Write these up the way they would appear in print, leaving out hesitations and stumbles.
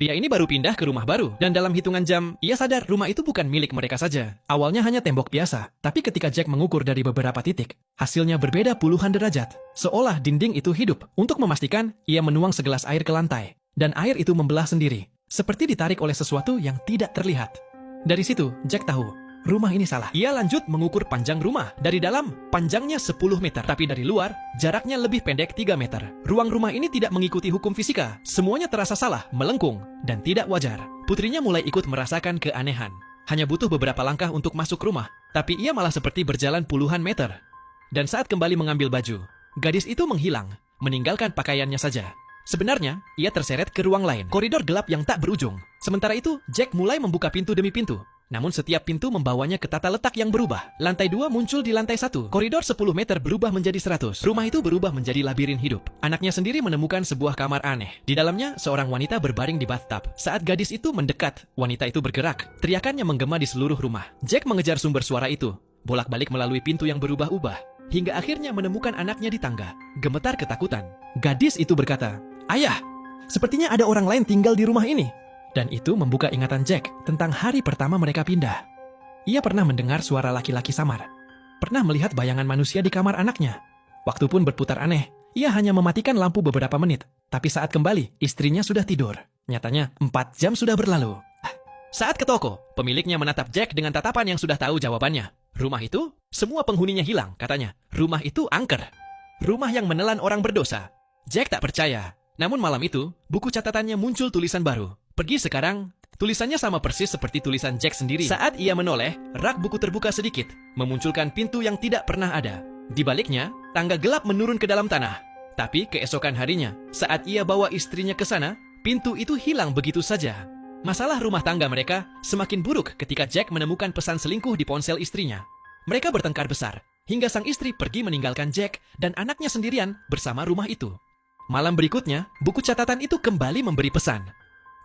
Pria ini baru pindah ke rumah baru, dan dalam hitungan jam, ia sadar rumah itu bukan milik mereka saja. Awalnya hanya tembok biasa, tapi ketika Jack mengukur dari beberapa titik, hasilnya berbeda puluhan derajat. Seolah dinding itu hidup. Untuk memastikan, ia menuang segelas air ke lantai, dan air itu membelah sendiri, seperti ditarik oleh sesuatu yang tidak terlihat. Dari situ, Jack tahu rumah ini salah. Ia lanjut mengukur panjang rumah. Dari dalam, panjangnya 10 meter. Tapi dari luar, jaraknya lebih pendek 3 meter. Ruang rumah ini tidak mengikuti hukum fisika. Semuanya terasa salah, melengkung, dan tidak wajar. Putrinya mulai ikut merasakan keanehan. Hanya butuh beberapa langkah untuk masuk rumah. Tapi ia malah seperti berjalan puluhan meter. Dan saat kembali mengambil baju, gadis itu menghilang, meninggalkan pakaiannya saja. Sebenarnya, ia terseret ke ruang lain. Koridor gelap yang tak berujung. Sementara itu, Jack mulai membuka pintu demi pintu. Namun setiap pintu membawanya ke tata letak yang berubah. Lantai 2 muncul di lantai 1. Koridor 10 meter berubah menjadi 100. Rumah itu berubah menjadi labirin hidup. Anaknya sendiri menemukan sebuah kamar aneh. Di dalamnya, seorang wanita berbaring di bathtub. Saat gadis itu mendekat, wanita itu bergerak. Teriakannya menggema di seluruh rumah. Jack mengejar sumber suara itu, bolak-balik melalui pintu yang berubah-ubah, hingga akhirnya menemukan anaknya di tangga. Gemetar ketakutan, gadis itu berkata, "Ayah, sepertinya ada orang lain tinggal di rumah ini." Dan itu membuka ingatan Jack tentang hari pertama mereka pindah. Ia pernah mendengar suara laki-laki samar. Pernah melihat bayangan manusia di kamar anaknya. Waktu pun berputar aneh. Ia hanya mematikan lampu beberapa menit. Tapi saat kembali, istrinya sudah tidur. Nyatanya, 4 jam sudah berlalu. Saat ke toko, pemiliknya menatap Jack dengan tatapan yang sudah tahu jawabannya. Rumah itu, semua penghuninya hilang, katanya. Rumah itu angker. Rumah yang menelan orang berdosa. Jack tak percaya. Namun malam itu, buku catatannya muncul tulisan baru. "Pergi sekarang." Tulisannya sama persis seperti tulisan Jack sendiri. Saat ia menoleh, rak buku terbuka sedikit, memunculkan pintu yang tidak pernah ada. Di baliknya, tangga gelap menurun ke dalam tanah. Tapi keesokan harinya, saat ia bawa istrinya ke sana, pintu itu hilang begitu saja. Masalah rumah tangga mereka semakin buruk ketika Jack menemukan pesan selingkuh di ponsel istrinya. Mereka bertengkar besar, hingga sang istri pergi meninggalkan Jack dan anaknya sendirian bersama rumah itu. Malam berikutnya, buku catatan itu kembali memberi pesan.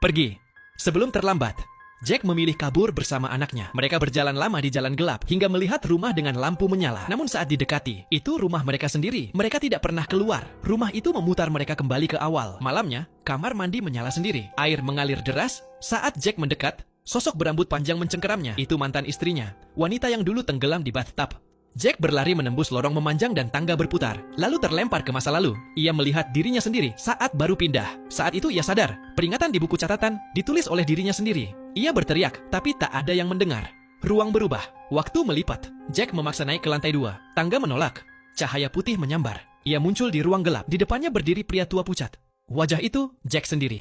"Pergi, sebelum terlambat." Jack memilih kabur bersama anaknya. Mereka berjalan lama di jalan gelap hingga melihat rumah dengan lampu menyala. Namun saat didekati, itu rumah mereka sendiri. Mereka tidak pernah keluar. Rumah itu memutar mereka kembali ke awal. Malamnya, kamar mandi menyala sendiri. Air mengalir deras. Saat Jack mendekat, sosok berambut panjang mencengkeramnya. Itu mantan istrinya, wanita yang dulu tenggelam di bathtub. Jack berlari menembus lorong memanjang dan tangga berputar, lalu terlempar ke masa lalu. Ia melihat dirinya sendiri saat baru pindah. Saat itu ia sadar, peringatan di buku catatan ditulis oleh dirinya sendiri. Ia berteriak, tapi tak ada yang mendengar. Ruang berubah, waktu melipat. Jack memaksa naik ke lantai 2. Tangga menolak. Cahaya putih menyambar. Ia muncul di ruang gelap. Di depannya berdiri pria tua pucat. Wajah itu Jack sendiri.